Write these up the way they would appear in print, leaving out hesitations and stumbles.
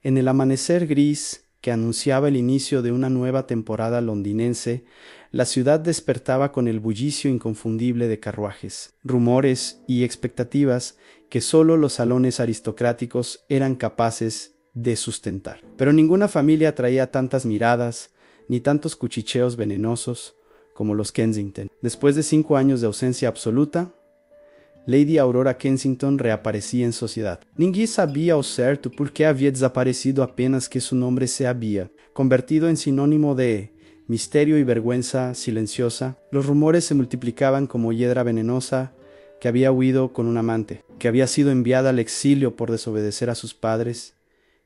En el amanecer gris que anunciaba el inicio de una nueva temporada londinense, la ciudad despertaba con el bullicio inconfundible de carruajes, rumores y expectativas que sólo los salones aristocráticos eran capaces de sustentar. Pero ninguna familia atraía tantas miradas ni tantos cuchicheos venenosos como los Kensington. Después de 5 años de ausencia absoluta, Lady Aurora Kensington reaparecía en sociedad. Ninguém sabia ao certo por que havia desaparecido, apenas que su nombre se había convertido en sinónimo de misterio y vergüenza silenciosa. Los rumores se multiplicaban como hiedra venenosa, que había huido con un amante, que había sido enviada al exilio por desobedecer a sus padres,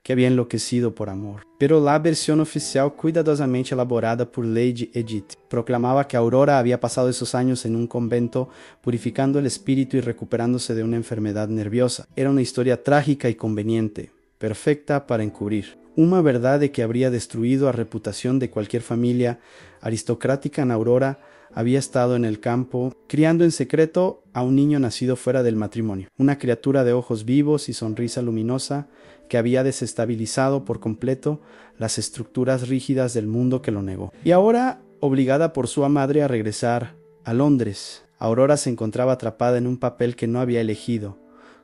que había enloquecido por amor. Pero la versión oficial, cuidadosamente elaborada por Lady Edith, proclamaba que Aurora había pasado esos años en un convento, purificando el espíritu y recuperándose de una enfermedad nerviosa. Era una historia trágica y conveniente, perfecta para encubrir. Una verdad de que habría destruido la reputación de cualquier familia aristocrática en Aurora había estado en el campo, criando en secreto a un niño nacido fuera del matrimonio, una criatura de ojos vivos y sonrisa luminosa que había desestabilizado por completo las estructuras rígidas del mundo que lo negó. Y ahora, obligada por su madre a regresar a Londres, Aurora se encontraba atrapada en un papel que no había elegido,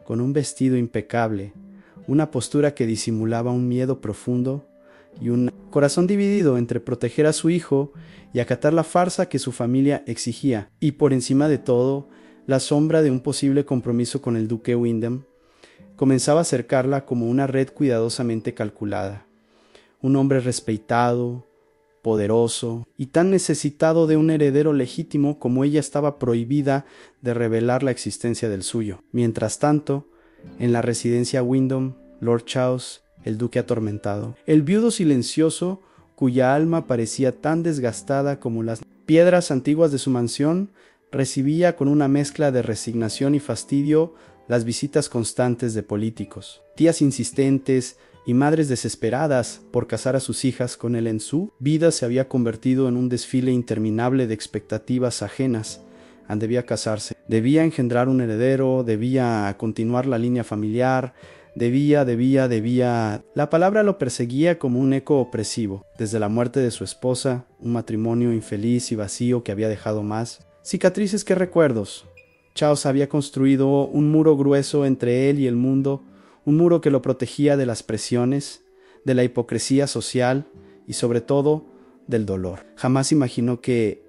con un vestido impecable, una postura que disimulaba un miedo profundo y un corazón dividido entre proteger a su hijo y acatar la farsa que su familia exigía, y por encima de todo, la sombra de un posible compromiso con el duque Windham comenzaba a cercarla como una red cuidadosamente calculada. Un hombre respetado, poderoso y tan necesitado de un heredero legítimo como ella estaba prohibida de revelar la existencia del suyo. Mientras tanto, en la residencia Windham, Lord Charles, el duque atormentado, el viudo silencioso, cuya alma parecía tan desgastada como las piedras antiguas de su mansión, recibía con una mezcla de resignación y fastidio las visitas constantes de políticos, tías insistentes y madres desesperadas por casar a sus hijas con él. En su vida se había convertido en un desfile interminable de expectativas ajenas. Debía casarse, debía engendrar un heredero, debía continuar la línea familiar, debía. La palabra lo perseguía como un eco opresivo. Desde la muerte de su esposa, un matrimonio infeliz y vacío que había dejado más cicatrices que recuerdos. Charles había construido un muro grueso entre él y el mundo, un muro que lo protegía de las presiones, de la hipocresía social y sobre todo del dolor. Jamás imaginó que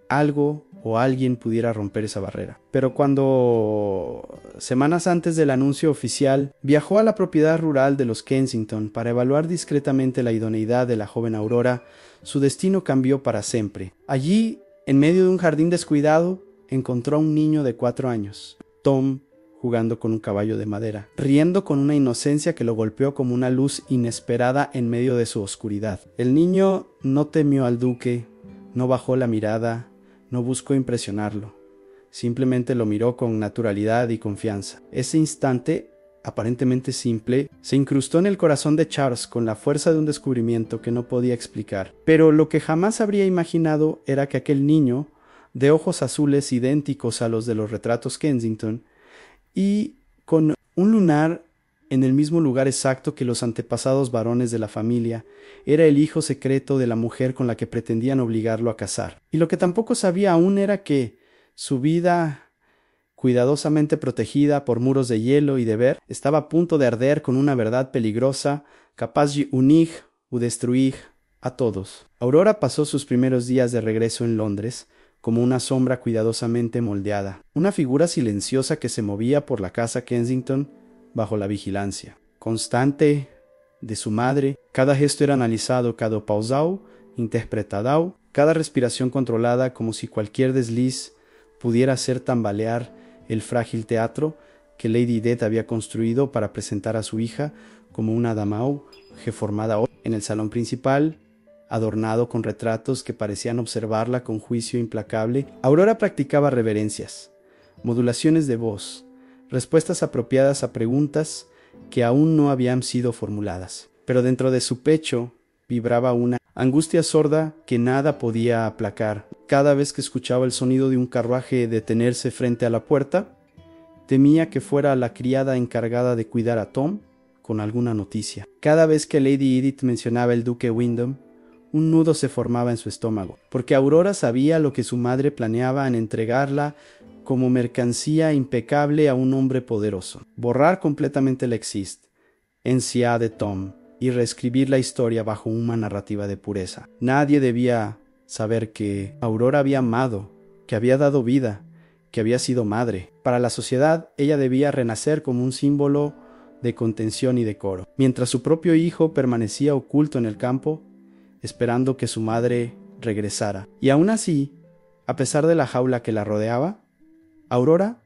algo o alguien pudiera romper esa barrera. Pero cuando, semanas antes del anuncio oficial, viajó a la propiedad rural de los Kensington para evaluar discretamente la idoneidad de la joven Aurora, su destino cambió para siempre. Allí, en medio de un jardín descuidado, encontró a un niño de 4 años, Tom, jugando con un caballo de madera, riendo con una inocencia que lo golpeó como una luz inesperada en medio de su oscuridad. El niño no temió al duque, no bajó la mirada, no buscó impresionarlo, simplemente lo miró con naturalidad y confianza. Ese instante, aparentemente simple, se incrustó en el corazón de Charles con la fuerza de un descubrimiento que no podía explicar. Pero lo que jamás habría imaginado era que aquel niño, de ojos azules idénticos a los de los retratos Kensington, y con un lunar en el mismo lugar exacto que los antepasados varones de la familia, era el hijo secreto de la mujer con la que pretendían obligarlo a casar. Y lo que tampoco sabía aún era que su vida, cuidadosamente protegida por muros de hielo y de ver, estaba a punto de arder con una verdad peligrosa, capaz de unir o destruir a todos. Aurora pasó sus primeros días de regreso en Londres como una sombra cuidadosamente moldeada, una figura silenciosa que se movía por la casa Kensington bajo la vigilancia constante de su madre. Cada gesto era analizado, cada pausao interpretado, cada respiración controlada, como si cualquier desliz pudiera hacer tambalear el frágil teatro que Lady Edith había construido para presentar a su hija como una damau reformada en el salón principal, adornado con retratos que parecían observarla con juicio implacable. Aurora practicaba reverencias, modulaciones de voz, respuestas apropiadas a preguntas que aún no habían sido formuladas. Pero dentro de su pecho vibraba una angustia sorda que nada podía aplacar. Cada vez que escuchaba el sonido de un carruaje detenerse frente a la puerta, temía que fuera la criada encargada de cuidar a Tom con alguna noticia. Cada vez que Lady Edith mencionaba el duque Windham, un nudo se formaba en su estómago, porque Aurora sabía lo que su madre planeaba en entregarla como mercancía impecable a un hombre poderoso. Borrar completamente el Exist, N.C.A. de Tom, y reescribir la historia bajo una narrativa de pureza. Nadie debía saber que Aurora había amado, que había dado vida, que había sido madre. Para la sociedad, ella debía renacer como un símbolo de contención y decoro, mientras su propio hijo permanecía oculto en el campo, esperando que su madre regresara. Y aún así, a pesar de la jaula que la rodeaba, Aurora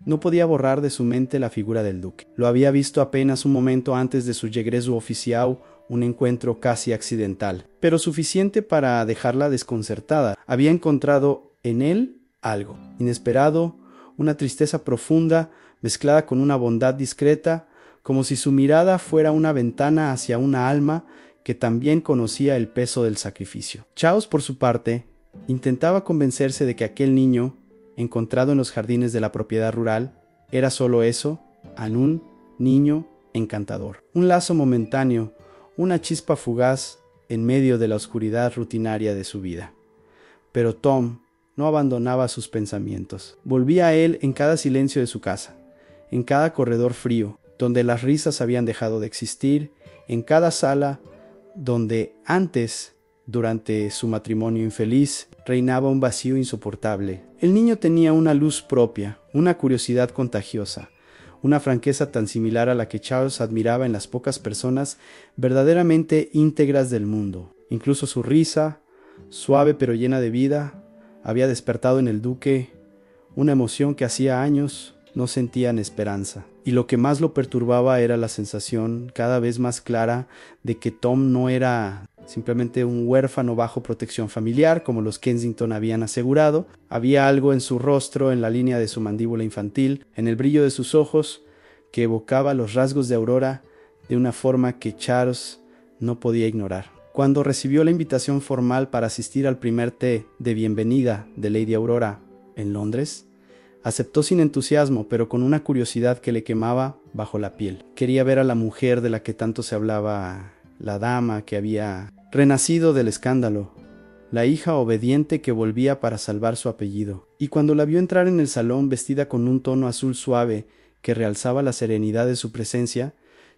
no podía borrar de su mente la figura del duque. Lo había visto apenas un momento antes de su regreso oficial, un encuentro casi accidental, pero suficiente para dejarla desconcertada. Había encontrado en él algo inesperado, una tristeza profunda mezclada con una bondad discreta, como si su mirada fuera una ventana hacia una alma que también conocía el peso del sacrificio. Charles, por su parte, intentaba convencerse de que aquel niño, encontrado en los jardines de la propiedad rural, era solo eso, un niño encantador. Un lazo momentáneo, una chispa fugaz en medio de la oscuridad rutinaria de su vida. Pero Tom no abandonaba sus pensamientos. Volvía a él en cada silencio de su casa, en cada corredor frío, donde las risas habían dejado de existir, en cada sala donde antes, durante su matrimonio infeliz, reinaba un vacío insoportable. El niño tenía una luz propia, una curiosidad contagiosa, una franqueza tan similar a la que Charles admiraba en las pocas personas verdaderamente íntegras del mundo. Incluso su risa, suave pero llena de vida, había despertado en el duque una emoción que hacía años no sentían esperanza. Y lo que más lo perturbaba era la sensación cada vez más clara de que Tom no era simplemente un huérfano bajo protección familiar, como los Kensington habían asegurado. Había algo en su rostro, en la línea de su mandíbula infantil, en el brillo de sus ojos, que evocaba los rasgos de Aurora de una forma que Charles no podía ignorar. Cuando recibió la invitación formal para asistir al primer té de bienvenida de Lady Aurora en Londres, aceptó sin entusiasmo, pero con una curiosidad que le quemaba bajo la piel. Quería ver a la mujer de la que tanto se hablaba, la dama que había renacido del escándalo, la hija obediente que volvía para salvar su apellido. Y cuando la vio entrar en el salón vestida con un tono azul suave que realzaba la serenidad de su presencia,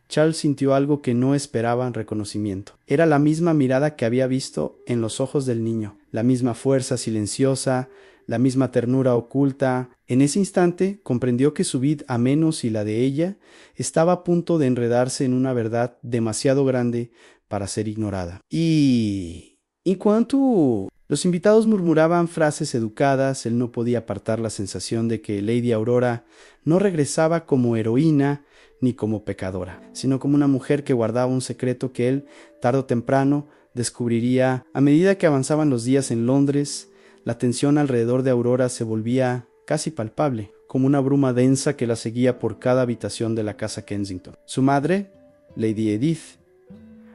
Charles sintió algo que no esperaba en reconocimiento. Era la misma mirada que había visto en los ojos del niño, la misma fuerza silenciosa, la misma ternura oculta. En ese instante comprendió que su vid a menos y la de ella estaba a punto de enredarse en una verdad demasiado grande para ser ignorada. Y en cuanto los invitados murmuraban frases educadas, él no podía apartar la sensación de que Lady Aurora no regresaba como heroína ni como pecadora, sino como una mujer que guardaba un secreto que él, tarde o temprano, descubriría. A medida que avanzaban los días en Londres, la tensión alrededor de Aurora se volvía casi palpable, como una bruma densa que la seguía por cada habitación de la casa Kensington. Su madre, Lady Edith,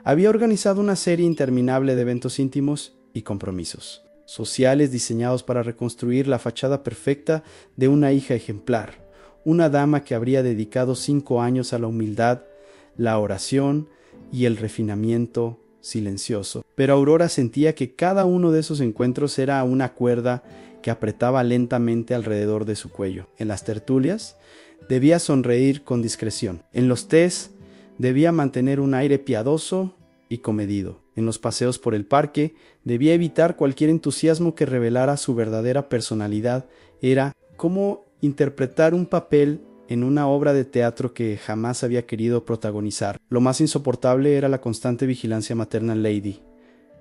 había organizado una serie interminable de eventos íntimos y compromisos sociales diseñados para reconstruir la fachada perfecta de una hija ejemplar, una dama que habría dedicado 5 años a la humildad, la oración y el refinamiento silencioso. Pero Aurora sentía que cada uno de esos encuentros era una cuerda que apretaba lentamente alrededor de su cuello. En las tertulias debía sonreír con discreción. En los tés debía mantener un aire piadoso y comedido. En los paseos por el parque debía evitar cualquier entusiasmo que revelara su verdadera personalidad. Era como interpretar un papel en una obra de teatro que jamás había querido protagonizar. Lo más insoportable era la constante vigilancia materna en Lady.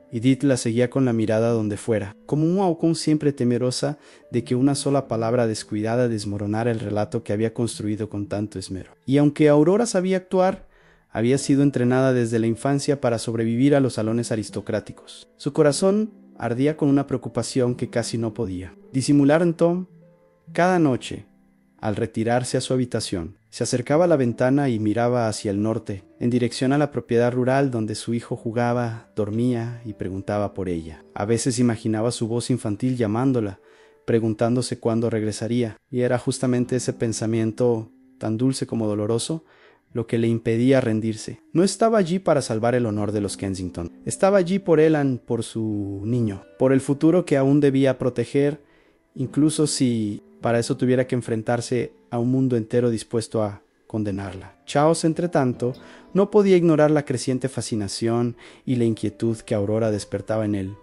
Edith la seguía con la mirada donde fuera, como un halcón siempre temerosa de que una sola palabra descuidada desmoronara el relato que había construido con tanto esmero. Y aunque Aurora sabía actuar, había sido entrenada desde la infancia para sobrevivir a los salones aristocráticos. Su corazón ardía con una preocupación que casi no podía disimular en Tom. Cada noche, al retirarse a su habitación, se acercaba a la ventana y miraba hacia el norte, en dirección a la propiedad rural donde su hijo jugaba, dormía y preguntaba por ella. A veces imaginaba su voz infantil llamándola, preguntándose cuándo regresaría, y era justamente ese pensamiento, tan dulce como doloroso, lo que le impedía rendirse. No estaba allí para salvar el honor de los Kensington. Estaba allí por Ellan, por su niño, por el futuro que aún debía proteger, incluso si para eso tuviera que enfrentarse a un mundo entero dispuesto a condenarla. Charles, entre tanto, no podía ignorar la creciente fascinación y la inquietud que Aurora despertaba en él.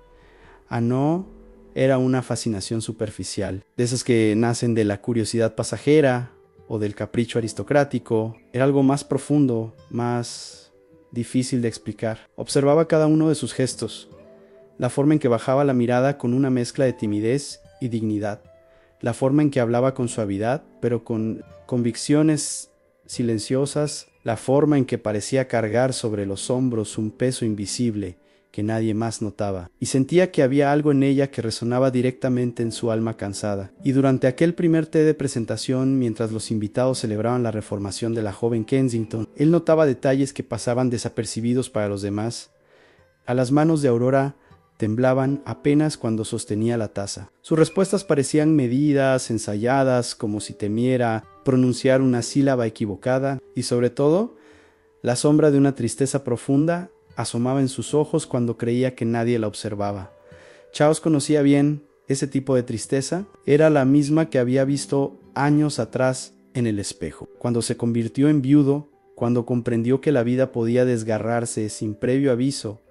No era una fascinación superficial, de esas que nacen de la curiosidad pasajera o del capricho aristocrático. Era algo más profundo, más difícil de explicar. Observaba cada uno de sus gestos, la forma en que bajaba la mirada con una mezcla de timidez y dignidad, la forma en que hablaba con suavidad, pero con convicciones silenciosas, la forma en que parecía cargar sobre los hombros un peso invisible que nadie más notaba, y sentía que había algo en ella que resonaba directamente en su alma cansada. Y durante aquel primer té de presentación, mientras los invitados celebraban la reformación de la joven Kensington, él notaba detalles que pasaban desapercibidos para los demás. A las manos de Aurora temblaban apenas cuando sostenía la taza. Sus respuestas parecían medidas, ensayadas, como si temiera pronunciar una sílaba equivocada, y sobre todo, la sombra de una tristeza profunda asomaba en sus ojos cuando creía que nadie la observaba. Charles conocía bien ese tipo de tristeza. Era la misma que había visto años atrás en el espejo. Cuando se convirtió en viudo, cuando comprendió que la vida podía desgarrarse sin previo aviso,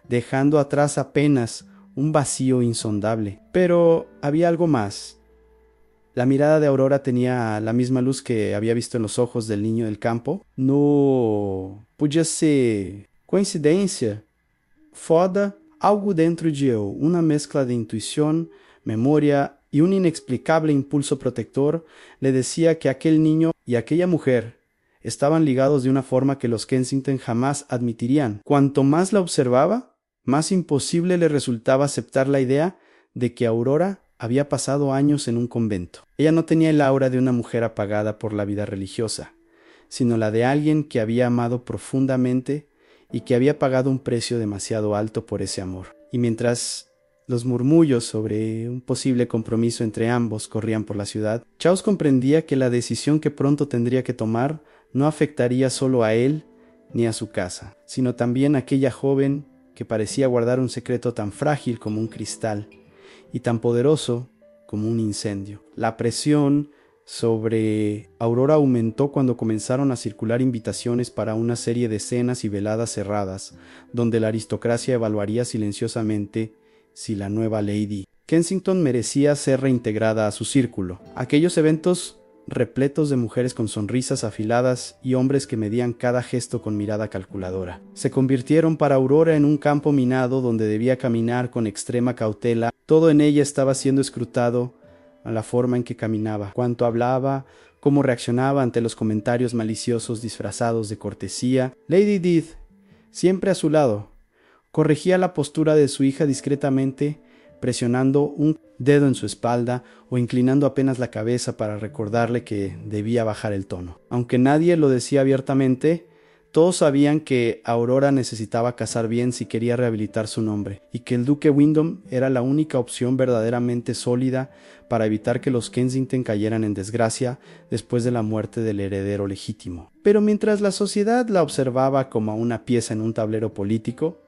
dejando atrás apenas un vacío insondable. Pero había algo más. La mirada de Aurora tenía la misma luz que había visto en los ojos del niño del campo. No podia ser coincidência, foda, algo dentro de eu, una mezcla de intuición, memoria y un inexplicable impulso protector le decía que aquel niño y aquella mujer estaban ligados de una forma que los Kensington jamás admitirían. Cuanto más la observaba, más imposible le resultaba aceptar la idea de que Aurora había pasado años en un convento. Ella no tenía el aura de una mujer apagada por la vida religiosa, sino la de alguien que había amado profundamente y que había pagado un precio demasiado alto por ese amor. Y mientras los murmullos sobre un posible compromiso entre ambos corrían por la ciudad, Charles comprendía que la decisión que pronto tendría que tomar no afectaría solo a él ni a su casa, sino también a aquella joven que parecía guardar un secreto tan frágil como un cristal y tan poderoso como un incendio. La presión sobre Aurora aumentó cuando comenzaron a circular invitaciones para una serie de cenas y veladas cerradas, donde la aristocracia evaluaría silenciosamente si la nueva Lady Kensington merecía ser reintegrada a su círculo. Aquellos eventos repletos de mujeres con sonrisas afiladas y hombres que medían cada gesto con mirada calculadora, se convirtieron para Aurora en un campo minado donde debía caminar con extrema cautela. Todo en ella estaba siendo escrutado, a la forma en que caminaba, cuánto hablaba, cómo reaccionaba ante los comentarios maliciosos disfrazados de cortesía. Lady Edith, siempre a su lado, corregía la postura de su hija discretamente, presionando un dedo en su espalda o inclinando apenas la cabeza para recordarle que debía bajar el tono. Aunque nadie lo decía abiertamente, todos sabían que Aurora necesitaba casar bien si quería rehabilitar su nombre, y que el duque Windham era la única opción verdaderamente sólida para evitar que los Kensington cayeran en desgracia después de la muerte del heredero legítimo. Pero mientras la sociedad la observaba como una pieza en un tablero político,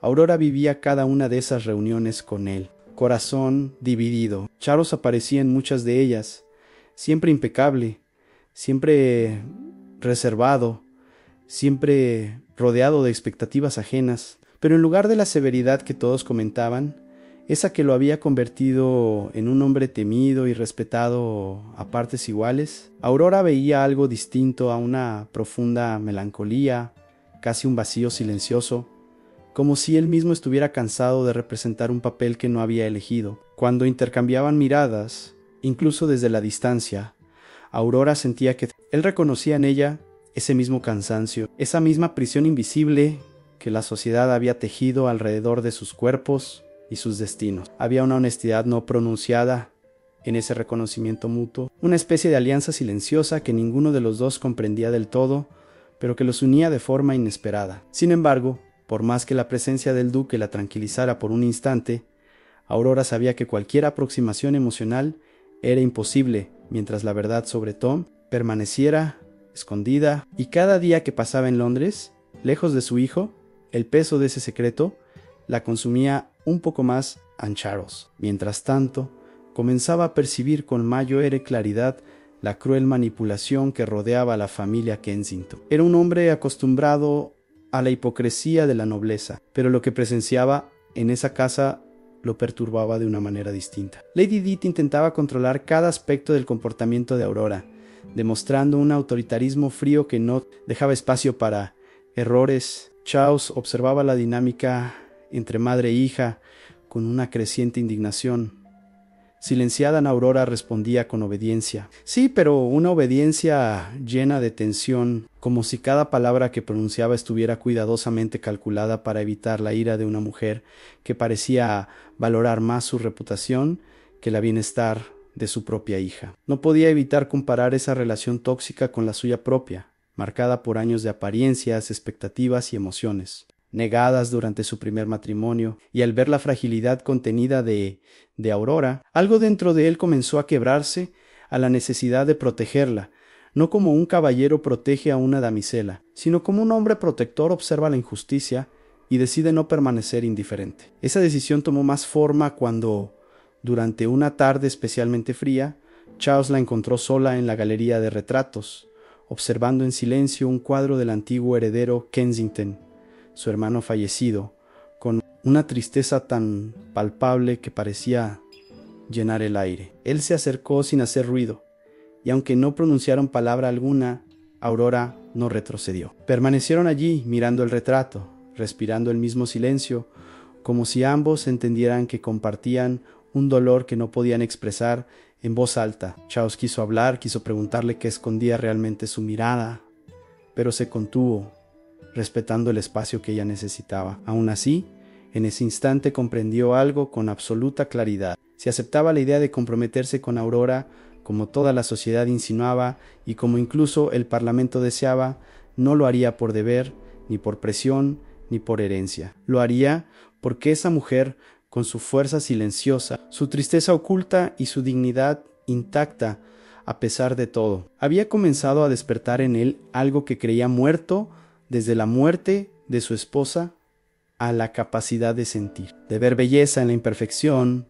Aurora vivía cada una de esas reuniones con él, corazón dividido. Charles aparecía en muchas de ellas, siempre impecable, siempre reservado, siempre rodeado de expectativas ajenas, pero en lugar de la severidad que todos comentaban, esa que lo había convertido en un hombre temido y respetado a partes iguales, Aurora veía algo distinto, a una profunda melancolía, casi un vacío silencioso, como si él mismo estuviera cansado de representar un papel que no había elegido. Cuando intercambiaban miradas, incluso desde la distancia, Aurora sentía que él reconocía en ella ese mismo cansancio, esa misma prisión invisible que la sociedad había tejido alrededor de sus cuerpos y sus destinos. Había una honestidad no pronunciada en ese reconocimiento mutuo, una especie de alianza silenciosa que ninguno de los dos comprendía del todo, pero que los unía de forma inesperada. Sin embargo, por más que la presencia del duque la tranquilizara por un instante, Aurora sabía que cualquier aproximación emocional era imposible mientras la verdad sobre Tom permaneciera escondida, y cada día que pasaba en Londres, lejos de su hijo, el peso de ese secreto la consumía un poco más en Charles. Mientras tanto, comenzaba a percibir con mayor claridad la cruel manipulación que rodeaba a la familia Kensington. Era un hombre acostumbrado a la hipocresía de la nobleza, pero lo que presenciaba en esa casa lo perturbaba de una manera distinta. Lady Edith intentaba controlar cada aspecto del comportamiento de Aurora, demostrando un autoritarismo frío que no dejaba espacio para errores. Charles observaba la dinámica entre madre e hija con una creciente indignación. Silenciada, Aurora respondía con obediencia. Sí, pero una obediencia llena de tensión, como si cada palabra que pronunciaba estuviera cuidadosamente calculada para evitar la ira de una mujer que parecía valorar más su reputación que el bienestar de su propia hija. No podía evitar comparar esa relación tóxica con la suya propia, marcada por años de apariencias, expectativas y emociones negadas durante su primer matrimonio, y al ver la fragilidad contenida de Aurora, algo dentro de él comenzó a quebrarse a la necesidad de protegerla, no como un caballero protege a una damisela, sino como un hombre protector observa la injusticia y decide no permanecer indiferente. Esa decisión tomó más forma cuando, durante una tarde especialmente fría, Charles la encontró sola en la galería de retratos, observando en silencio un cuadro del antiguo heredero Kensington, su hermano fallecido, con una tristeza tan palpable que parecía llenar el aire. Él se acercó sin hacer ruido, y aunque no pronunciaron palabra alguna, Aurora no retrocedió. Permanecieron allí mirando el retrato, respirando el mismo silencio, como si ambos entendieran que compartían un dolor que no podían expresar en voz alta. Charles quiso hablar, quiso preguntarle qué escondía realmente su mirada, pero se contuvo, respetando el espacio que ella necesitaba. Aún así, en ese instante comprendió algo con absoluta claridad. Si aceptaba la idea de comprometerse con Aurora, como toda la sociedad insinuaba y como incluso el Parlamento deseaba, no lo haría por deber, ni por presión, ni por herencia. Lo haría porque esa mujer, con su fuerza silenciosa, su tristeza oculta y su dignidad intacta, a pesar de todo, había comenzado a despertar en él algo que creía muerto desde la muerte de su esposa, a la capacidad de sentir, de ver belleza en la imperfección,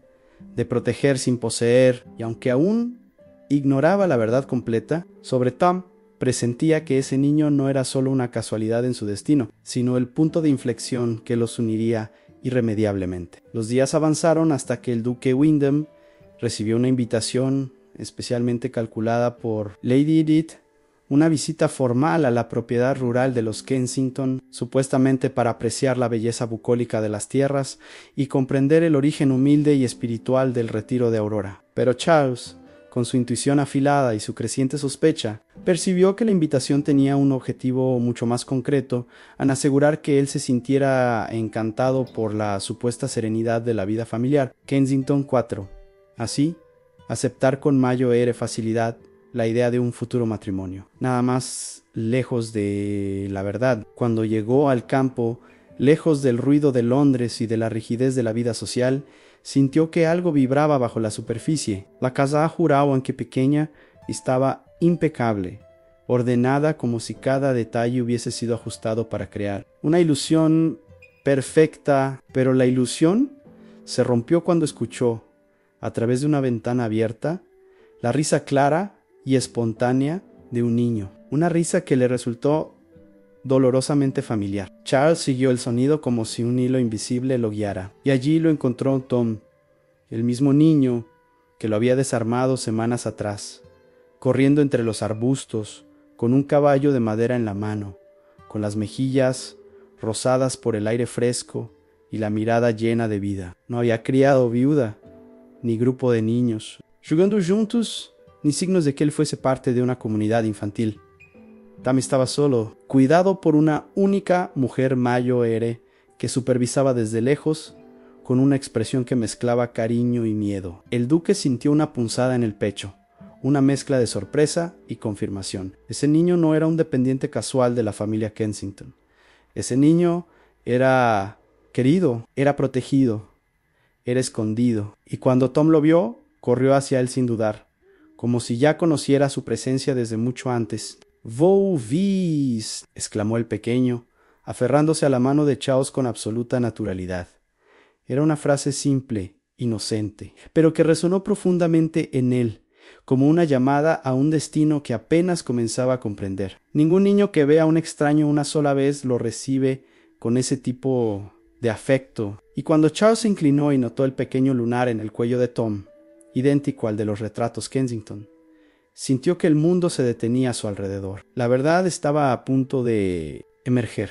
de proteger sin poseer, y aunque aún ignoraba la verdad completa sobre Tom, presentía que ese niño no era solo una casualidad en su destino, sino el punto de inflexión que los uniría irremediablemente. Los días avanzaron hasta que el duque Windham recibió una invitación especialmente calculada por Lady Edith, una visita formal a la propiedad rural de los Kensington, supuestamente para apreciar la belleza bucólica de las tierras y comprender el origen humilde y espiritual del retiro de Aurora. Pero Charles, con su intuición afilada y su creciente sospecha, percibió que la invitación tenía un objetivo mucho más concreto en asegurar que él se sintiera encantado por la supuesta serenidad de la vida familiar. Kensington 4. Así, aceptar con mayor facilidad la idea de un futuro matrimonio. Nada más lejos de la verdad. Cuando llegó al campo, lejos del ruido de Londres y de la rigidez de la vida social, sintió que algo vibraba bajo la superficie. La casa jurado, aunque pequeña, estaba impecable, ordenada como si cada detalle hubiese sido ajustado para crear una ilusión perfecta, pero la ilusión se rompió cuando escuchó, a través de una ventana abierta, la risa clara y espontánea de un niño, una risa que le resultó dolorosamente familiar. Charles siguió el sonido como si un hilo invisible lo guiara, y allí lo encontró Tom, el mismo niño que lo había desarmado semanas atrás, corriendo entre los arbustos, con un caballo de madera en la mano, con las mejillas rosadas por el aire fresco y la mirada llena de vida. No había criado viuda, ni grupo de niños, jugando juntos, ni signos de que él fuese parte de una comunidad infantil. Tam estaba solo, cuidado por una única mujer mayor que supervisaba desde lejos, con una expresión que mezclaba cariño y miedo. El duque sintió una punzada en el pecho, una mezcla de sorpresa y confirmación. Ese niño no era un dependiente casual de la familia Kensington. Ese niño era querido, era protegido, era escondido, y cuando Tom lo vio, corrió hacia él sin dudar, como si ya conociera su presencia desde mucho antes. «Vou vis», exclamó el pequeño, aferrándose a la mano de Charles con absoluta naturalidad. Era una frase simple, inocente, pero que resonó profundamente en él, como una llamada a un destino que apenas comenzaba a comprender. Ningún niño que ve a un extraño una sola vez lo recibe con ese tipo de afecto, y cuando Charles se inclinó y notó el pequeño lunar en el cuello de Tom, idéntico al de los retratos Kensington, sintió que el mundo se detenía a su alrededor. La verdad estaba a punto de emerger,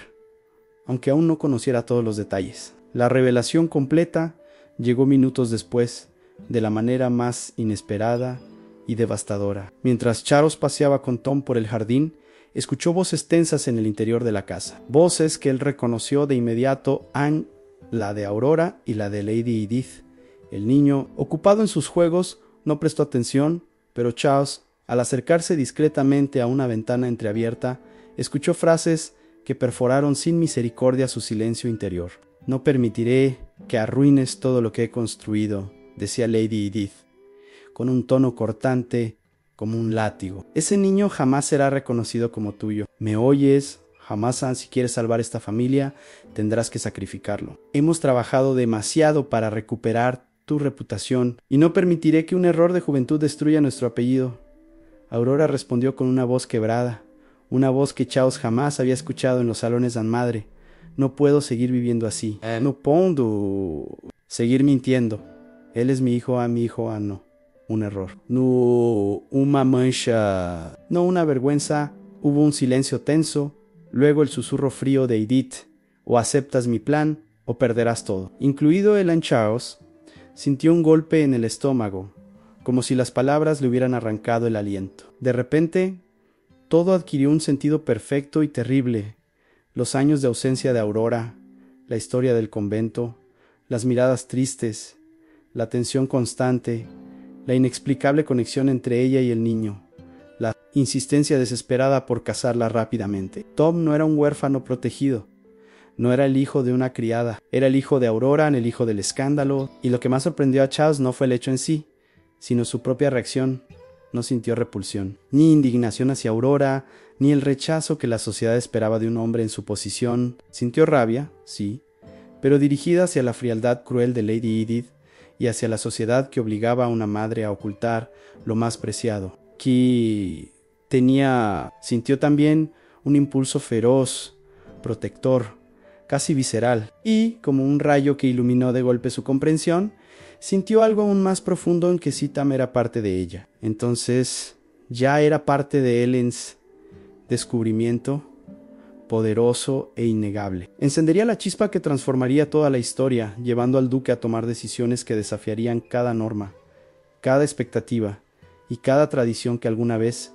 aunque aún no conociera todos los detalles. La revelación completa llegó minutos después, de la manera más inesperada y devastadora. Mientras Charles paseaba con Tom por el jardín, escuchó voces tensas en el interior de la casa. Voces que él reconoció de inmediato, la de Aurora y la de Lady Edith. El niño, ocupado en sus juegos, no prestó atención, pero Charles, al acercarse discretamente a una ventana entreabierta, escuchó frases que perforaron sin misericordia su silencio interior. «No permitiré que arruines todo lo que he construido», decía Lady Edith, con un tono cortante como un látigo. «Ese niño jamás será reconocido como tuyo. ¿Me oyes? Jamás, si quieres salvar esta familia, tendrás que sacrificarlo. Hemos trabajado demasiado para recuperar tu reputación, y no permitiré que un error de juventud destruya nuestro apellido». Aurora respondió con una voz quebrada, una voz que Charles jamás había escuchado en los salones de madre. «No puedo seguir viviendo así. No puedo seguir mintiendo. Él es mi hijo, no. Un error. No una mancha. No una vergüenza». Hubo un silencio tenso, luego el susurro frío de Edith: «O aceptas mi plan, o perderás todo». Incluido el Charles, sintió un golpe en el estómago, como si las palabras le hubieran arrancado el aliento. De repente, todo adquirió un sentido perfecto y terrible. Los años de ausencia de Aurora, la historia del convento, las miradas tristes, la tensión constante, la inexplicable conexión entre ella y el niño, la insistencia desesperada por casarla rápidamente. Tom no era un huérfano protegido, no era el hijo de una criada, era el hijo de Aurora, el hijo del escándalo, y lo que más sorprendió a Charles no fue el hecho en sí, sino su propia reacción. No sintió repulsión, ni indignación hacia Aurora, ni el rechazo que la sociedad esperaba de un hombre en su posición. Sintió rabia, sí, pero dirigida hacia la frialdad cruel de Lady Edith y hacia la sociedad que obligaba a una madre a ocultar lo más preciado. Sintió también un impulso feroz, protector, casi visceral, y, como un rayo que iluminó de golpe su comprensión, sintió algo aún más profundo en que Tam era parte de ella. Entonces ya era parte de Ellen's descubrimiento, poderoso e innegable. Encendería la chispa que transformaría toda la historia, llevando al duque a tomar decisiones que desafiarían cada norma, cada expectativa y cada tradición que alguna vez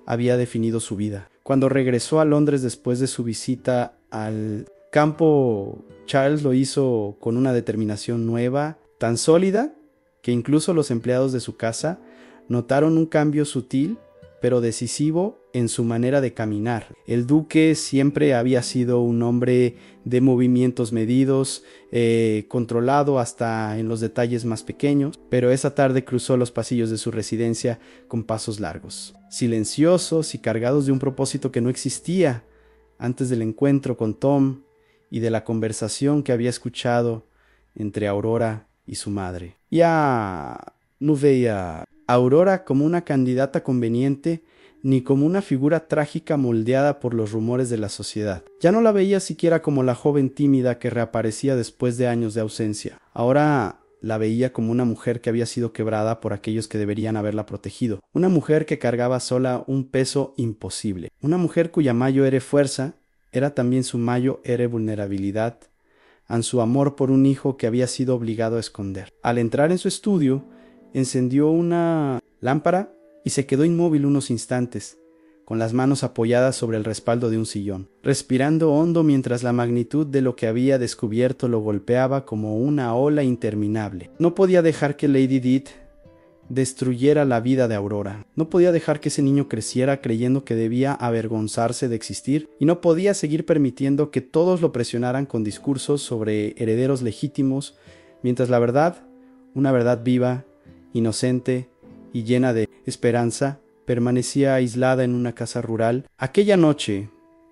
había definido su vida. Cuando regresó a Londres después de su visita al campo, Charles lo hizo con una determinación nueva, tan sólida que incluso los empleados de su casa notaron un cambio sutil pero decisivo en su manera de caminar. El duque siempre había sido un hombre de movimientos medidos, controlado hasta en los detalles más pequeños, pero esa tarde cruzó los pasillos de su residencia con pasos largos, silenciosos y cargados de un propósito que no existía antes del encuentro con Tom y de la conversación que había escuchado entre Aurora y su madre. Ya no veía a Aurora como una candidata conveniente, ni como una figura trágica moldeada por los rumores de la sociedad. Ya no la veía siquiera como la joven tímida que reaparecía después de años de ausencia. Ahora la veía como una mujer que había sido quebrada por aquellos que deberían haberla protegido. Una mujer que cargaba sola un peso imposible. Una mujer cuya mayo era fuerza, era también su mayo era vulnerabilidad, en su amor por un hijo que había sido obligado a esconder. Al entrar en su estudio, encendió una lámpara y se quedó inmóvil unos instantes, con las manos apoyadas sobre el respaldo de un sillón, respirando hondo mientras la magnitud de lo que había descubierto lo golpeaba como una ola interminable. No podía dejar que Lady Edith destruyera la vida de Aurora. No podía dejar que ese niño creciera creyendo que debía avergonzarse de existir, y no podía seguir permitiendo que todos lo presionaran con discursos sobre herederos legítimos, mientras la verdad, una verdad viva, inocente y llena de esperanza, permanecía aislada en una casa rural. Aquella noche,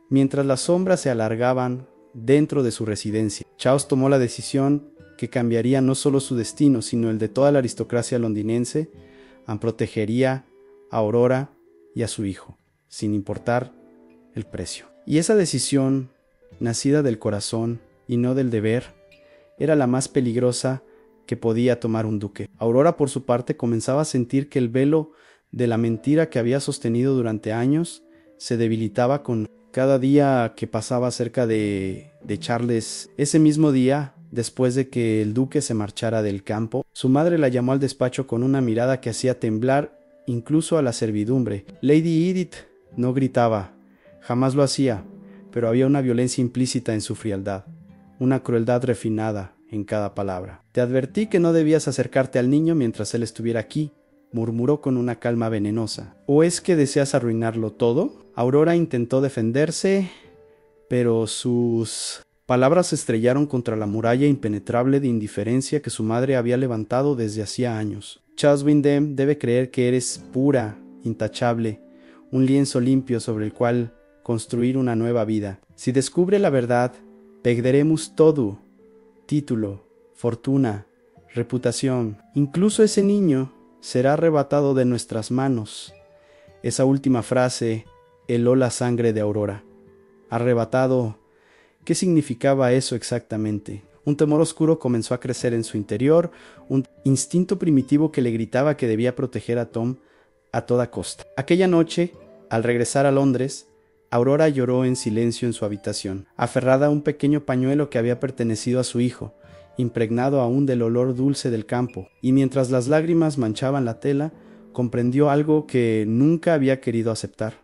mientras las sombras se alargaban dentro de su residencia, Charles tomó la decisión que cambiaría no solo su destino, sino el de toda la aristocracia londinense. Protegería a Aurora y a su hijo, sin importar el precio. Y esa decisión, nacida del corazón y no del deber, era la más peligrosa que podía tomar un duque. Aurora, por su parte, comenzaba a sentir que el velo de la mentira que había sostenido durante años se debilitaba con cada día que pasaba cerca de Charles. Ese mismo día, después de que el duque se marchara del campo, su madre la llamó al despacho con una mirada que hacía temblar incluso a la servidumbre. Lady Edith no gritaba, jamás lo hacía, pero había una violencia implícita en su frialdad, una crueldad refinada en cada palabra. «Te advertí que no debías acercarte al niño mientras él estuviera aquí», murmuró con una calma venenosa. «¿O es que deseas arruinarlo todo?» Aurora intentó defenderse, pero sus palabras se estrellaron contra la muralla impenetrable de indiferencia que su madre había levantado desde hacía años. «Charles Wyndham debe creer que eres pura, intachable, un lienzo limpio sobre el cual construir una nueva vida. Si descubre la verdad, perderemos todo: título, fortuna, reputación. Incluso ese niño será arrebatado de nuestras manos». Esa última frase heló la sangre de Aurora. Arrebatado, ¿qué significaba eso exactamente? Un temor oscuro comenzó a crecer en su interior, un instinto primitivo que le gritaba que debía proteger a Tom a toda costa. Aquella noche, al regresar a Londres, Aurora lloró en silencio en su habitación, aferrada a un pequeño pañuelo que había pertenecido a su hijo, impregnado aún del olor dulce del campo, y mientras las lágrimas manchaban la tela, comprendió algo que nunca había querido aceptar.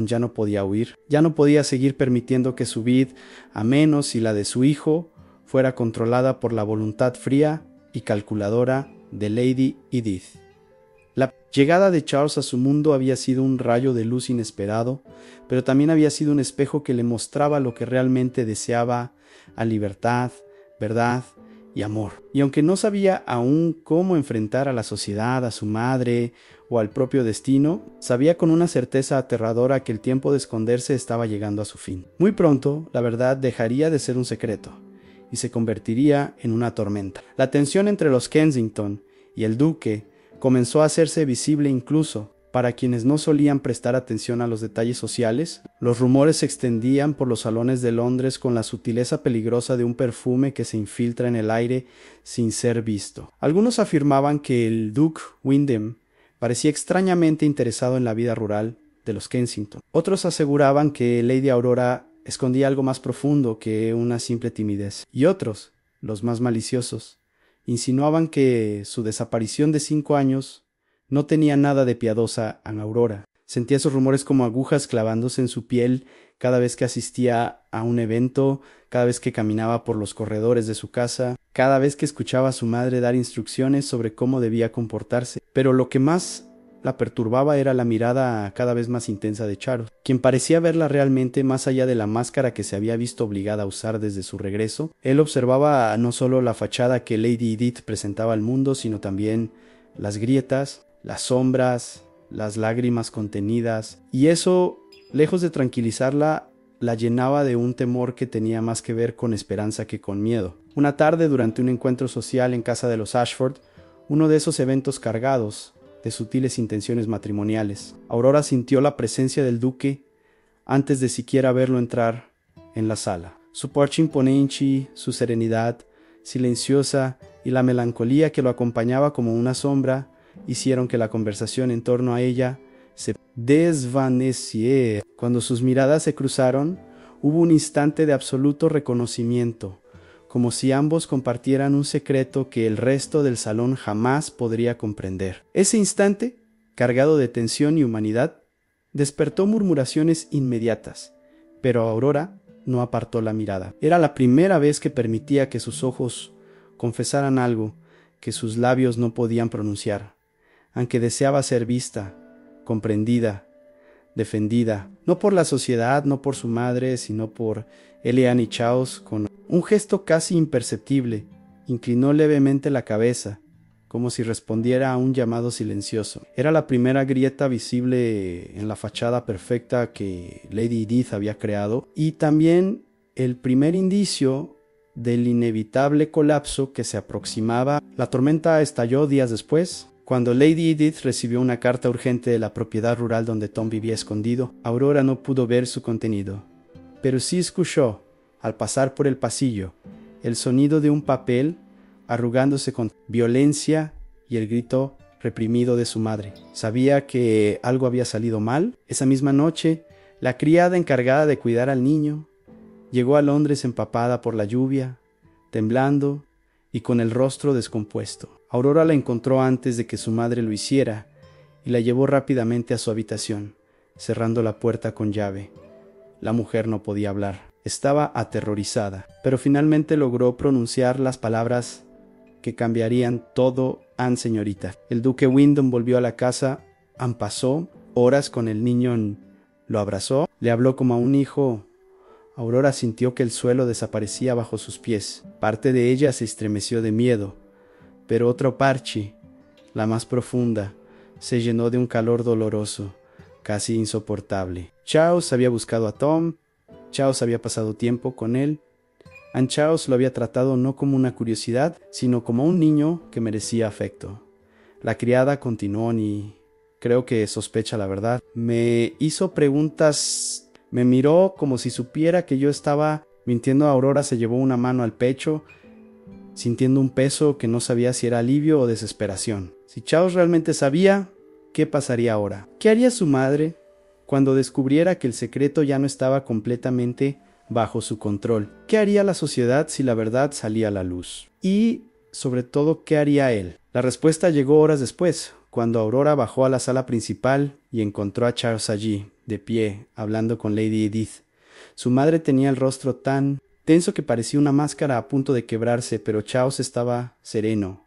Ya no podía huir, ya no podía seguir permitiendo que su vida, a menos si la de su hijo, fuera controlada por la voluntad fría y calculadora de Lady Edith. La llegada de Charles a su mundo había sido un rayo de luz inesperado, pero también había sido un espejo que le mostraba lo que realmente deseaba: a libertad, verdad y amor. Y aunque no sabía aún cómo enfrentar a la sociedad, a su madre o al propio destino, sabía con una certeza aterradora que el tiempo de esconderse estaba llegando a su fin. Muy pronto, la verdad dejaría de ser un secreto y se convertiría en una tormenta. La tensión entre los Kensington y el duque comenzó a hacerse visible incluso para quienes no solían prestar atención a los detalles sociales. Los rumores se extendían por los salones de Londres con la sutileza peligrosa de un perfume que se infiltra en el aire sin ser visto. Algunos afirmaban que el duque Wyndham parecía extrañamente interesado en la vida rural de los Kensington. Otros aseguraban que Lady Aurora escondía algo más profundo que una simple timidez. Y otros, los más maliciosos, insinuaban que su desaparición de 5 años no tenía nada de piadosa en Aurora. Sentía esos rumores como agujas clavándose en su piel cada vez que asistía a un evento, cada vez que caminaba por los corredores de su casa, cada vez que escuchaba a su madre dar instrucciones sobre cómo debía comportarse. Pero lo que más la perturbaba era la mirada cada vez más intensa de Charles, quien parecía verla realmente más allá de la máscara que se había visto obligada a usar desde su regreso. Él observaba no solo la fachada que Lady Edith presentaba al mundo, sino también las grietas, las sombras, las lágrimas contenidas, y eso, lejos de tranquilizarla, la llenaba de un temor que tenía más que ver con esperanza que con miedo. Una tarde, durante un encuentro social en casa de los Ashford, uno de esos eventos cargados de sutiles intenciones matrimoniales, Aurora sintió la presencia del duque antes de siquiera verlo entrar en la sala. Su porche imponente, su serenidad silenciosa y la melancolía que lo acompañaba como una sombra hicieron que la conversación en torno a ella se desvaneciera. Cuando sus miradas se cruzaron, hubo un instante de absoluto reconocimiento, como si ambos compartieran un secreto que el resto del salón jamás podría comprender. Ese instante, cargado de tensión y humanidad, despertó murmuraciones inmediatas, pero Aurora no apartó la mirada. Era la primera vez que permitía que sus ojos confesaran algo que sus labios no podían pronunciar, aunque deseaba ser vista, comprendida, defendida, no por la sociedad, no por su madre, sino por Eliane y Charles. Con un gesto casi imperceptible, inclinó levemente la cabeza, como si respondiera a un llamado silencioso. Era la primera grieta visible en la fachada perfecta que Lady Edith había creado, y también el primer indicio del inevitable colapso que se aproximaba. La tormenta estalló días después, cuando Lady Edith recibió una carta urgente de la propiedad rural donde Tom vivía escondido. Aurora no pudo ver su contenido, pero sí escuchó, al pasar por el pasillo, el sonido de un papel arrugándose con violencia y el grito reprimido de su madre. Sabía que algo había salido mal. Esa misma noche, la criada encargada de cuidar al niño llegó a Londres empapada por la lluvia, temblando y con el rostro descompuesto. Aurora la encontró antes de que su madre lo hiciera y la llevó rápidamente a su habitación, cerrando la puerta con llave. La mujer no podía hablar. Estaba aterrorizada, pero finalmente logró pronunciar las palabras que cambiarían todo. «Anne, señorita». El duque Windham volvió a la casa, pasó horas con el niño, lo abrazó, le habló como a un hijo. Aurora sintió que el suelo desaparecía bajo sus pies. Parte de ella se estremeció de miedo, pero otra parte, la más profunda, se llenó de un calor doloroso, casi insoportable. Charles había buscado a Tom, Charles había pasado tiempo con él. Anne Charles lo había tratado no como una curiosidad, sino como un niño que merecía afecto. La criada continuó, y creo que sospecha la verdad. Me hizo preguntas, me miró como si supiera que yo estaba mintiendo. Aurora se llevó una mano al pecho, sintiendo un peso que no sabía si era alivio o desesperación. Si Charles realmente sabía, ¿qué pasaría ahora? ¿Qué haría su madre cuando descubriera que el secreto ya no estaba completamente bajo su control? ¿Qué haría la sociedad si la verdad salía a la luz? Y, sobre todo, ¿qué haría él? La respuesta llegó horas después, cuando Aurora bajó a la sala principal y encontró a Charles allí, de pie, hablando con Lady Edith. Su madre tenía el rostro tan tenso que parecía una máscara a punto de quebrarse, pero Charles estaba sereno,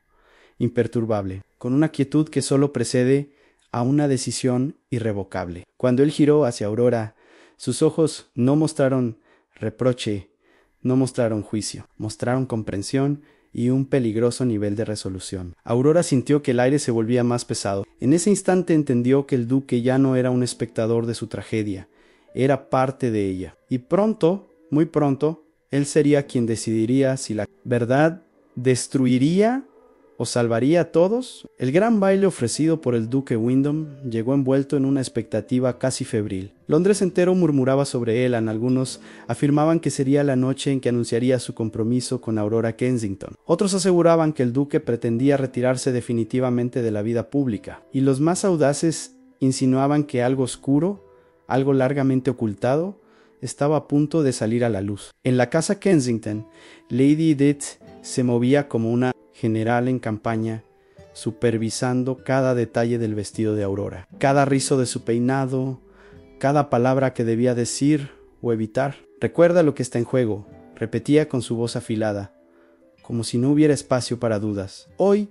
imperturbable, con una quietud que solo precede a una decisión irrevocable. Cuando él giró hacia Aurora, sus ojos no mostraron reproche, no mostraron juicio, mostraron comprensión y un peligroso nivel de resolución. Aurora sintió que el aire se volvía más pesado. En ese instante entendió que el duque ya no era un espectador de su tragedia, era parte de ella. Y pronto, muy pronto, él sería quien decidiría si la verdad destruiría o salvaría a todos. El gran baile ofrecido por el duque Windham llegó envuelto en una expectativa casi febril. Londres entero murmuraba sobre él. Algunos afirmaban que sería la noche en que anunciaría su compromiso con Aurora Kensington. Otros aseguraban que el duque pretendía retirarse definitivamente de la vida pública. Y los más audaces insinuaban que algo oscuro, algo largamente ocultado, estaba a punto de salir a la luz. En la casa Kensington, Lady Edith se movía como una general en campaña, supervisando cada detalle del vestido de Aurora, cada rizo de su peinado, cada palabra que debía decir o evitar. «Recuerda lo que está en juego», repetía con su voz afilada, como si no hubiera espacio para dudas. «Hoy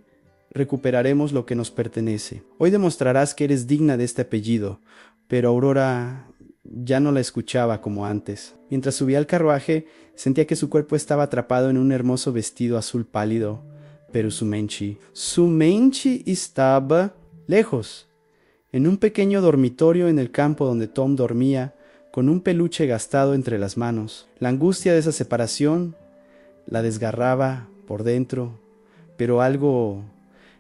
recuperaremos lo que nos pertenece. Hoy demostrarás que eres digna de este apellido». Pero Aurora ya no la escuchaba como antes. Mientras subía al carruaje, sentía que su cuerpo estaba atrapado en un hermoso vestido azul pálido, pero su mente estaba lejos, en un pequeño dormitorio en el campo donde Tom dormía, con un peluche gastado entre las manos. La angustia de esa separación la desgarraba por dentro, pero algo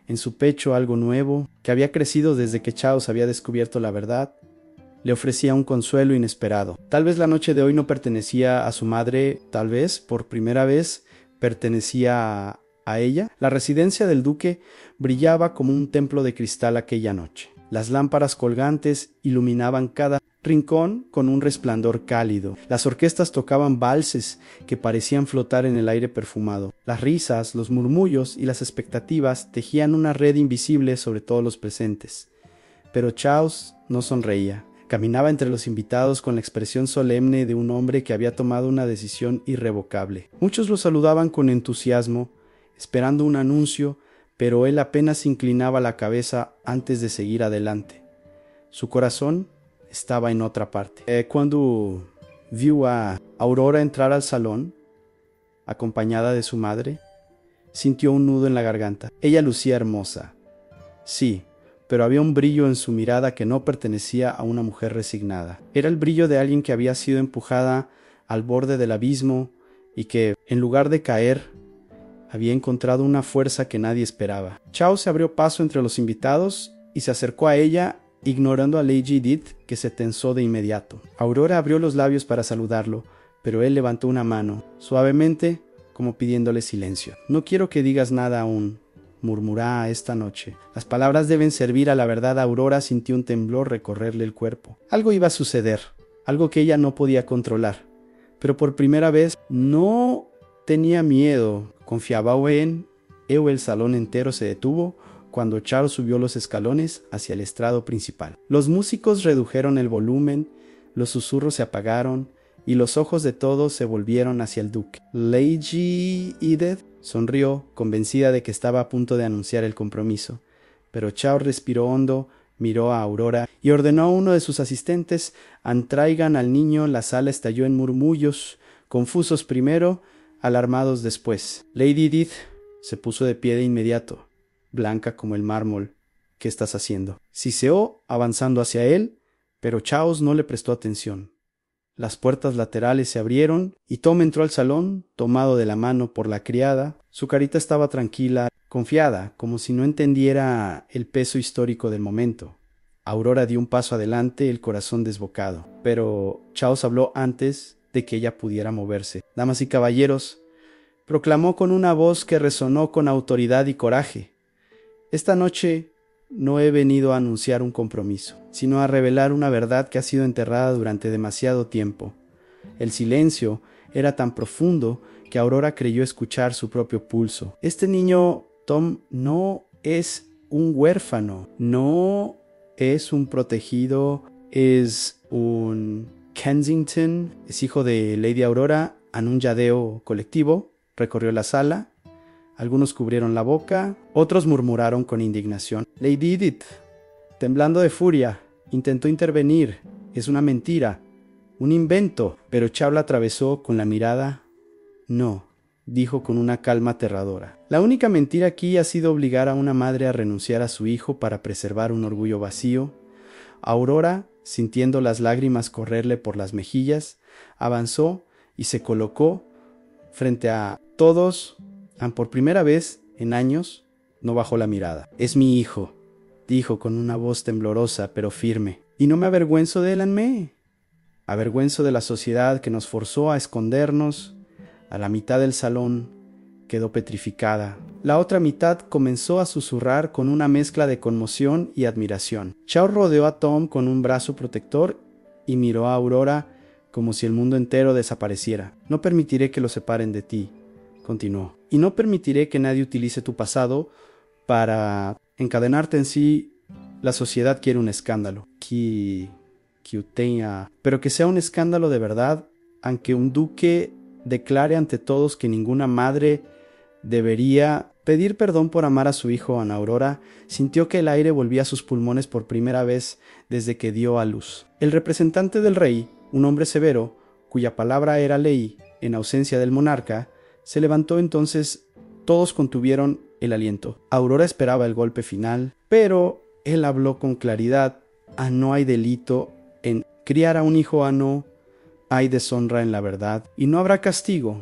en su pecho, algo nuevo, que había crecido desde que Charles había descubierto la verdad, le ofrecía un consuelo inesperado. Tal vez la noche de hoy no pertenecía a su madre, tal vez, por primera vez, pertenecía a ella. La residencia del duque brillaba como un templo de cristal aquella noche. Las lámparas colgantes iluminaban cada rincón con un resplandor cálido. Las orquestas tocaban valses que parecían flotar en el aire perfumado. Las risas, los murmullos y las expectativas tejían una red invisible sobre todos los presentes. Pero Charles no sonreía. Caminaba entre los invitados con la expresión solemne de un hombre que había tomado una decisión irrevocable. Muchos lo saludaban con entusiasmo, esperando un anuncio, pero él apenas inclinaba la cabeza antes de seguir adelante. Su corazón estaba en otra parte. Cuando vio a Aurora entrar al salón, acompañada de su madre, sintió un nudo en la garganta. Ella lucía hermosa. Sí, pero había un brillo en su mirada que no pertenecía a una mujer resignada. Era el brillo de alguien que había sido empujada al borde del abismo y que, en lugar de caer, había encontrado una fuerza que nadie esperaba. Chao se abrió paso entre los invitados y se acercó a ella, ignorando a Lady Edith, que se tensó de inmediato. Aurora abrió los labios para saludarlo, pero él levantó una mano, suavemente, como pidiéndole silencio. No quiero que digas nada aún, murmuró esta noche. Las palabras deben servir a la verdad. Aurora sintió un temblor recorrerle el cuerpo. Algo iba a suceder, algo que ella no podía controlar. Pero por primera vez no tenía miedo, confiaba en el salón entero se detuvo cuando Charles subió los escalones hacia el estrado principal. Los músicos redujeron el volumen, los susurros se apagaron y los ojos de todos se volvieron hacia el duque. Lady Edith sonrió, convencida de que estaba a punto de anunciar el compromiso, pero Charles respiró hondo, miró a Aurora y ordenó a uno de sus asistentes: «Traigan al niño». La sala estalló en murmullos, confusos primero, alarmados después. Lady Edith se puso de pie de inmediato, blanca como el mármol. «¿Qué estás haciendo?», siseó, avanzando hacia él, pero Charles no le prestó atención. Las puertas laterales se abrieron y Tom entró al salón, tomado de la mano por la criada. Su carita estaba tranquila, confiada, como si no entendiera el peso histórico del momento. Aurora dio un paso adelante, el corazón desbocado, pero Charles habló antes de que ella pudiera moverse. «Damas y caballeros», proclamó con una voz que resonó con autoridad y coraje, «esta noche no he venido a anunciar un compromiso, sino a revelar una verdad que ha sido enterrada durante demasiado tiempo». El silencio era tan profundo que Aurora creyó escuchar su propio pulso. «Este niño, Tom, no es un huérfano, no es un protegido, es un Kensington». Es hijo de Lady Aurora. En un jadeo colectivo recorrió la sala. Algunos cubrieron la boca, otros murmuraron con indignación. Lady Edith, temblando de furia, intentó intervenir. «Es una mentira, un invento». Pero Charles la atravesó con la mirada. «No», dijo con una calma aterradora. «La única mentira aquí ha sido obligar a una madre a renunciar a su hijo para preservar un orgullo vacío». Aurora, sintiendo las lágrimas correrle por las mejillas, avanzó y se colocó frente a todos. Por primera vez en años no bajó la mirada. «Es mi hijo», dijo con una voz temblorosa pero firme, «y no me avergüenzo de él, Anne. Avergüenzo de la sociedad que nos forzó a escondernos». A la mitad del salón quedó petrificada. La otra mitad comenzó a susurrar con una mezcla de conmoción y admiración. Charles rodeó a Tom con un brazo protector y miró a Aurora como si el mundo entero desapareciera. «No permitiré que lo separen de ti», continuó, «y no permitiré que nadie utilice tu pasado para encadenarte en sí. La sociedad quiere un escándalo, pero que sea un escándalo de verdad, aunque un duque declare ante todos que ninguna madre debería pedir perdón por amar a su hijo». Ana Aurora sintió que el aire volvía a sus pulmones por primera vez desde que dio a luz. El representante del rey, un hombre severo, cuya palabra era ley en ausencia del monarca, se levantó. Entonces todos contuvieron el aliento. Aurora esperaba el golpe final, pero él habló con claridad. «No hay delito en criar a un hijo. No hay deshonra en la verdad, y no habrá castigo».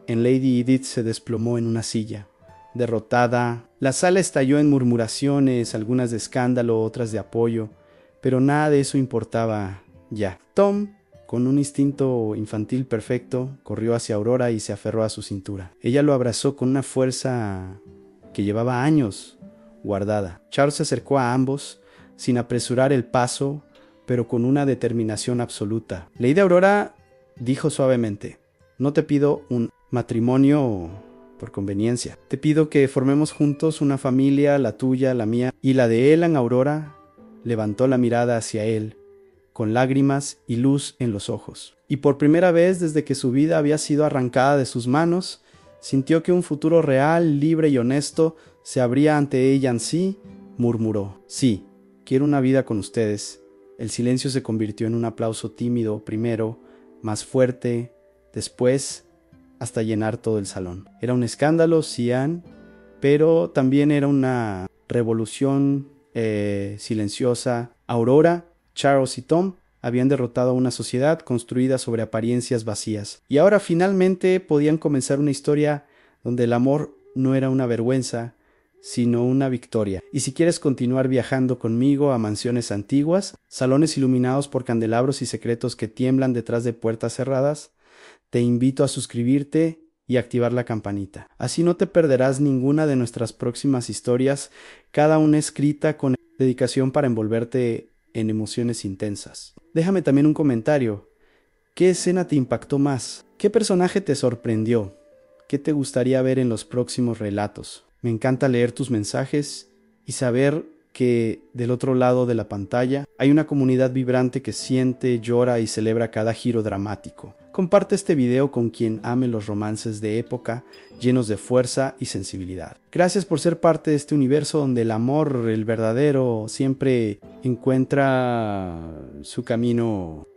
Lady Edith se desplomó en una silla, derrotada. La sala estalló en murmuraciones, algunas de escándalo, otras de apoyo, pero nada de eso importaba ya. Tom, con un instinto infantil perfecto, corrió hacia Aurora y se aferró a su cintura. Ella lo abrazó con una fuerza que llevaba años guardada. Charles se acercó a ambos, sin apresurar el paso, pero con una determinación absoluta. «Lady Aurora», dijo suavemente, «no te pido un matrimonio por conveniencia. Te pido que formemos juntos una familia, la tuya, la mía y la de él». Aurora levantó la mirada hacia él, con lágrimas y luz en los ojos, y por primera vez desde que su vida había sido arrancada de sus manos, sintió que un futuro real, libre y honesto se abría ante ella. En sí, murmuró: «Sí, quiero una vida con ustedes». El silencio se convirtió en un aplauso tímido primero, más fuerte, después hasta llenar todo el salón. Era un escándalo, Cian, pero también era una revolución silenciosa. Aurora, Charles y Tom habían derrotado a una sociedad construida sobre apariencias vacías. Y ahora finalmente podían comenzar una historia donde el amor no era una vergüenza, sino una victoria. Y si quieres continuar viajando conmigo a mansiones antiguas, salones iluminados por candelabros y secretos que tiemblan detrás de puertas cerradas, te invito a suscribirte y activar la campanita. Así no te perderás ninguna de nuestras próximas historias, cada una escrita con dedicación para envolverte en emociones intensas. Déjame también un comentario. ¿Qué escena te impactó más? ¿Qué personaje te sorprendió? ¿Qué te gustaría ver en los próximos relatos? Me encanta leer tus mensajes y saber que del otro lado de la pantalla hay una comunidad vibrante que siente, llora y celebra cada giro dramático. Comparte este video con quien ame los romances de época, llenos de fuerza y sensibilidad. Gracias por ser parte de este universo donde el amor, el verdadero, siempre encuentra su camino